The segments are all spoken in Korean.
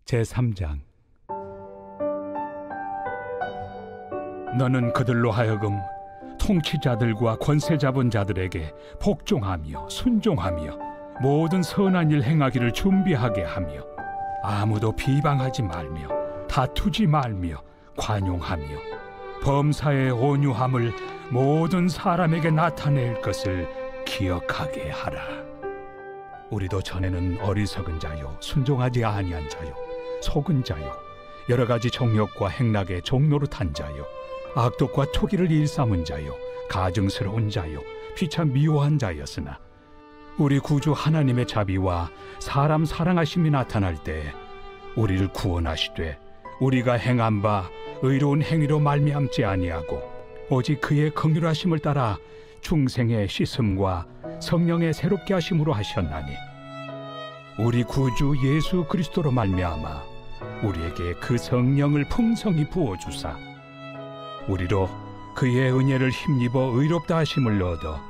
제3장. 너는 그들로 하여금 통치자들과 권세 잡은 자들에게 복종하며 순종하며 모든 선한 일 행하기를 준비하게 하며 아무도 비방하지 말며 다투지 말며 관용하며 범사의 온유함을 모든 사람에게 나타낼 것을 기억하게 하라. 우리도 전에는 어리석은 자요 순종하지 아니한 자요 속은 자요 여러 가지 정욕과 행락의 종노릇한 자요 악독과 토기를 일삼은 자요 가증스러운 자요 피차 미워한 자였으나 우리 구주 하나님의 자비와 사람 사랑하심이 나타날 때 우리를 구원하시되 우리가 행한 바 의로운 행위로 말미암지 아니하고 오직 그의 긍휼하심을 따라 중생의 씻음과 성령의 새롭게 하심으로 하셨나니 우리 구주 예수 그리스도로 말미암아 우리에게 그 성령을 풍성히 부어주사 우리로 그의 은혜를 힘입어 의롭다 하심을 얻어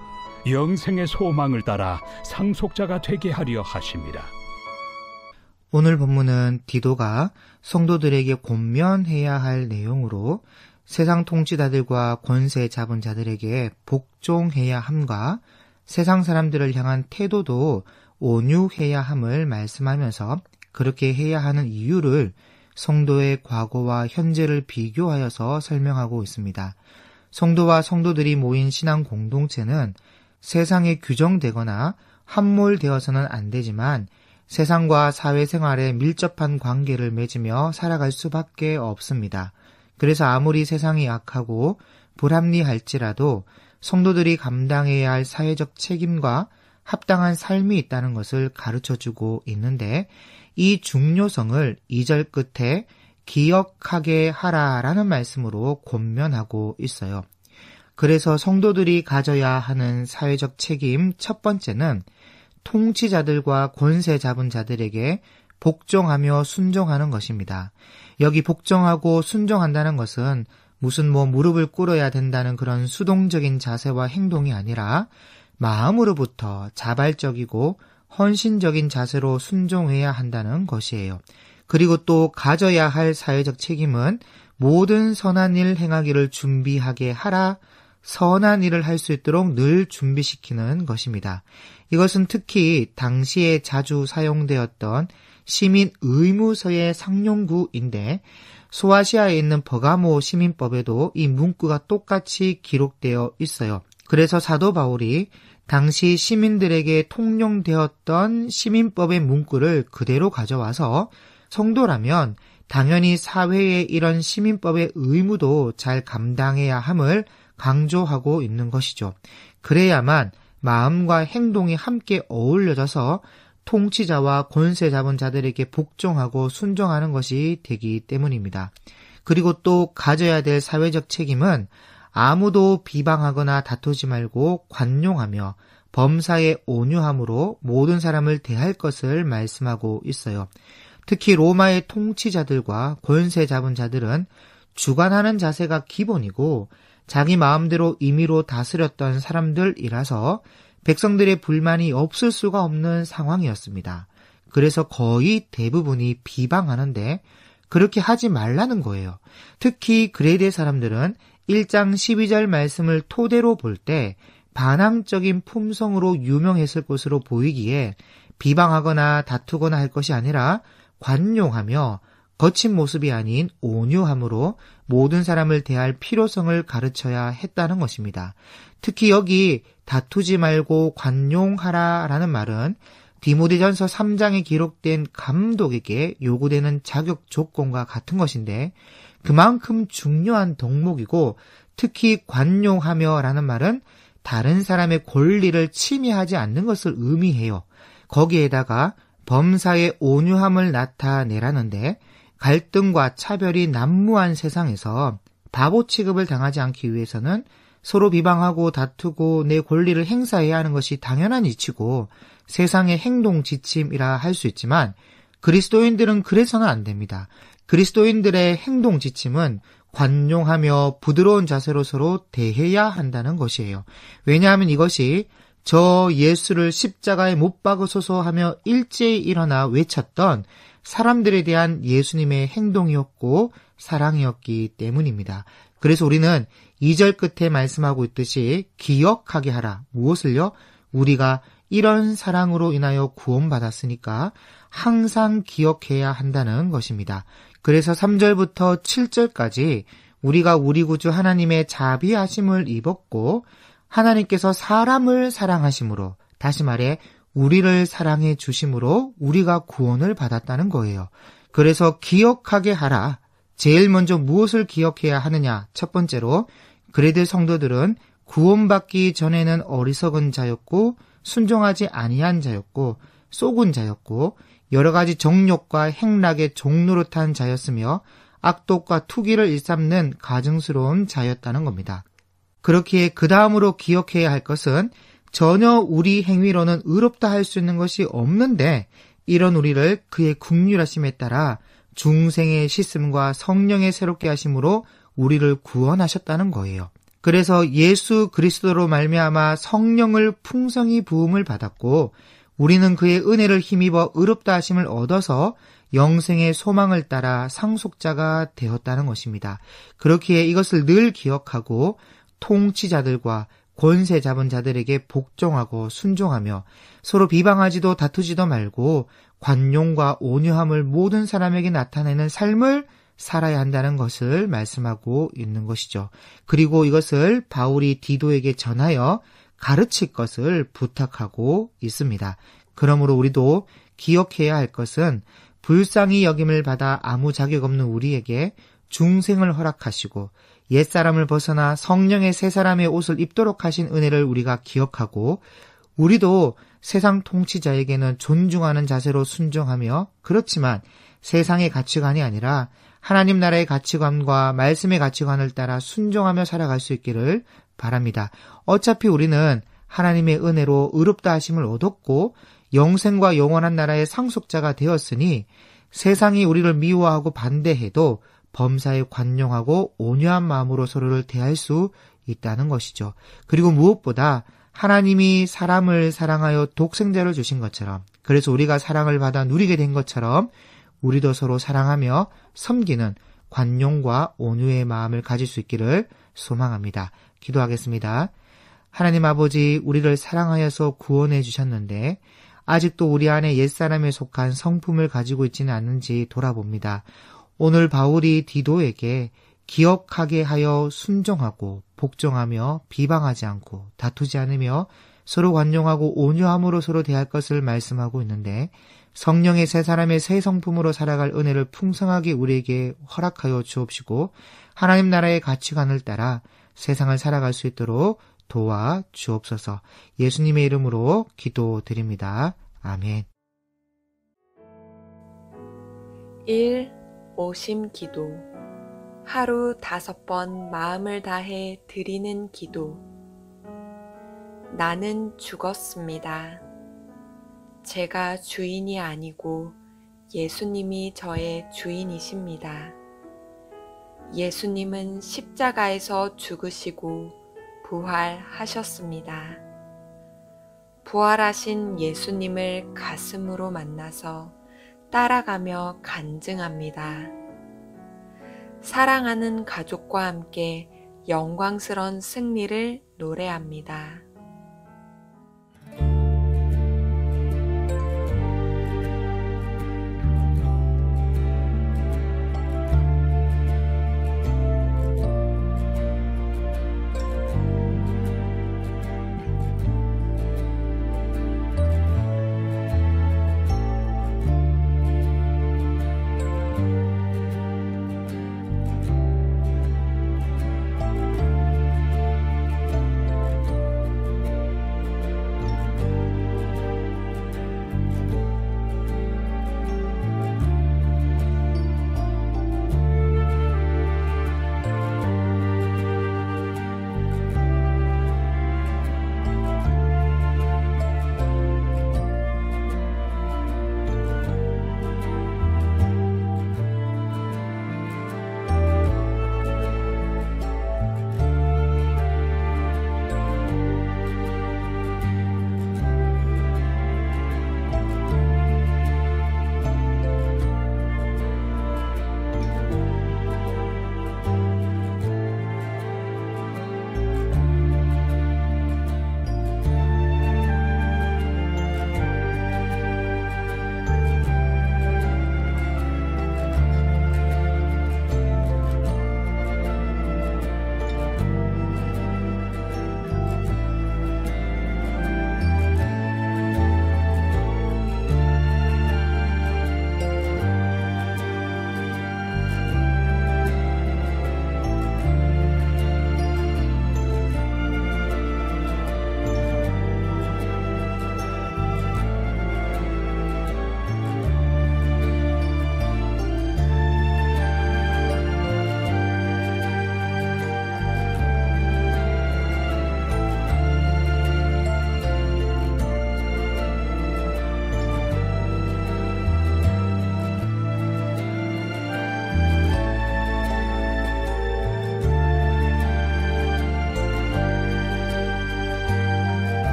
영생의 소망을 따라 상속자가 되게 하려 하심이라. 오늘 본문은 디도가 성도들에게 권면해야 할 내용으로 세상 통치자들과 권세 잡은 자들에게 복종해야 함과 세상 사람들을 향한 태도도 온유해야 함을 말씀하면서 그렇게 해야 하는 이유를 성도의 과거와 현재를 비교하여서 설명하고 있습니다. 성도와 성도들이 모인 신앙 공동체는 세상에 규정되거나 함몰되어서는 안 되지만 세상과 사회생활에 밀접한 관계를 맺으며 살아갈 수밖에 없습니다. 그래서 아무리 세상이 악하고 불합리할지라도 성도들이 감당해야 할 사회적 책임과 합당한 삶이 있다는 것을 가르쳐주고 있는데 이 중요성을 2절 끝에 기억하게 하라라는 말씀으로 권면하고 있어요. 그래서 성도들이 가져야 하는 사회적 책임 첫 번째는 통치자들과 권세 잡은 자들에게 복종하며 순종하는 것입니다. 여기 복종하고 순종한다는 것은 무슨 무릎을 꿇어야 된다는 그런 수동적인 자세와 행동이 아니라 마음으로부터 자발적이고 헌신적인 자세로 순종해야 한다는 것이에요. 그리고 또 가져야 할 사회적 책임은 모든 선한 일 행하기를 준비하게 하라, 선한 일을 할 수 있도록 늘 준비시키는 것입니다. 이것은 특히 당시에 자주 사용되었던 시민 의무서의 상용구인데 소아시아에 있는 버가모 시민법에도 이 문구가 똑같이 기록되어 있어요. 그래서 사도 바울이 당시 시민들에게 통용되었던 시민법의 문구를 그대로 가져와서 성도라면 당연히 사회의 이런 시민법의 의무도 잘 감당해야 함을 강조하고 있는 것이죠. 그래야만 마음과 행동이 함께 어울려져서 통치자와 권세 잡은 자들에게 복종하고 순종하는 것이 되기 때문입니다. 그리고 또 가져야 될 사회적 책임은 아무도 비방하거나 다투지 말고 관용하며 범사에 온유함으로 모든 사람을 대할 것을 말씀하고 있어요. 특히 로마의 통치자들과 권세 잡은 자들은 주관하는 자세가 기본이고 자기 마음대로 임의로 다스렸던 사람들이라서 백성들의 불만이 없을 수가 없는 상황이었습니다. 그래서 거의 대부분이 비방하는데 그렇게 하지 말라는 거예요. 특히 그레데 사람들은 1장 12절 말씀을 토대로 볼 때 반항적인 품성으로 유명했을 것으로 보이기에 비방하거나 다투거나 할 것이 아니라 관용하며 거친 모습이 아닌 온유함으로 모든 사람을 대할 필요성을 가르쳐야 했다는 것입니다. 특히 여기 다투지 말고 관용하라라는 말은 디모데전서 3장에 기록된 감독에게 요구되는 자격 조건과 같은 것인데 그만큼 중요한 덕목이고 특히 관용하며라는 말은 다른 사람의 권리를 침해하지 않는 것을 의미해요. 거기에다가 범사의 온유함을 나타내라는데 갈등과 차별이 난무한 세상에서 바보 취급을 당하지 않기 위해서는 서로 비방하고 다투고 내 권리를 행사해야 하는 것이 당연한 이치고 세상의 행동 지침이라 할 수 있지만 그리스도인들은 그래서는 안 됩니다. 그리스도인들의 행동 지침은 관용하며 부드러운 자세로 서로 대해야 한다는 것이에요. 왜냐하면 이것이 저 예수를 십자가에 못 박으소서 하며 일제히 일어나 외쳤던 사람들에 대한 예수님의 행동이었고 사랑이었기 때문입니다. 그래서 우리는 2절 끝에 말씀하고 있듯이 기억하게 하라. 무엇을요? 우리가 이런 사랑으로 인하여 구원받았으니까 항상 기억해야 한다는 것입니다. 그래서 3절부터 7절까지 우리가 우리 구주 하나님의 자비하심을 입었고 하나님께서 사람을 사랑하심으로, 다시 말해 우리를 사랑해 주심으로 우리가 구원을 받았다는 거예요. 그래서 기억하게 하라. 제일 먼저 무엇을 기억해야 하느냐? 첫 번째로 그레들 성도들은 구원받기 전에는 어리석은 자였고 순종하지 아니한 자였고 쏘군 자였고 여러 가지 정욕과 행락의 종노릇한 자였으며 악독과 투기를 일삼는 가증스러운 자였다는 겁니다. 그렇기에 그 다음으로 기억해야 할 것은 전혀 우리 행위로는 의롭다 할 수 있는 것이 없는데 이런 우리를 그의 긍휼하심에 따라 중생의 씻음과 성령의 새롭게 하심으로 우리를 구원하셨다는 거예요. 그래서 예수 그리스도로 말미암아 성령을 풍성히 부음을 받았고 우리는 그의 은혜를 힘입어 의롭다 하심을 얻어서 영생의 소망을 따라 상속자가 되었다는 것입니다. 그렇기에 이것을 늘 기억하고 통치자들과 권세 잡은 자들에게 복종하고 순종하며 서로 비방하지도 다투지도 말고 관용과 온유함을 모든 사람에게 나타내는 삶을 살아야 한다는 것을 말씀하고 있는 것이죠. 그리고 이것을 바울이 디도에게 전하여 가르칠 것을 부탁하고 있습니다. 그러므로 우리도 기억해야 할 것은 불쌍히 여김을 받아 아무 자격 없는 우리에게 중생을 허락하시고 옛사람을 벗어나 성령의 새 사람의 옷을 입도록 하신 은혜를 우리가 기억하고 우리도 세상 통치자에게는 존중하는 자세로 순종하며 그렇지만 세상의 가치관이 아니라 하나님 나라의 가치관과 말씀의 가치관을 따라 순종하며 살아갈 수 있기를 바랍니다. 어차피 우리는 하나님의 은혜로 의롭다 하심을 얻었고 영생과 영원한 나라의 상속자가 되었으니 세상이 우리를 미워하고 반대해도 범사에 관용하고 온유한 마음으로 서로를 대할 수 있다는 것이죠. 그리고 무엇보다 하나님이 사람을 사랑하여 독생자를 주신 것처럼, 그래서 우리가 사랑을 받아 누리게 된 것처럼 우리도 서로 사랑하며 섬기는 관용과 온유의 마음을 가질 수 있기를 소망합니다. 기도하겠습니다. 하나님 아버지, 우리를 사랑하여서 구원해 주셨는데 아직도 우리 안에 옛사람에 속한 성품을 가지고 있지는 않는지 돌아봅니다. 오늘 바울이 디도에게 기억하게 하여 순종하고 복종하며 비방하지 않고 다투지 않으며 서로 관용하고 온유함으로 서로 대할 것을 말씀하고 있는데 성령의 새 사람의 새 성품으로 살아갈 은혜를 풍성하게 우리에게 허락하여 주옵시고 하나님 나라의 가치관을 따라 세상을 살아갈 수 있도록 도와 주옵소서. 예수님의 이름으로 기도드립니다. 아멘. 1. 오심 기도. 하루 5번 마음을 다해 드리는 기도. 나는 죽었습니다. 제가 주인이 아니고 예수님이 저의 주인이십니다. 예수님은 십자가에서 죽으시고 부활하셨습니다. 부활하신 예수님을 가슴으로 만나서 따라가며 간증합니다. 사랑하는 가족과 함께 영광스러운 승리를 노래합니다.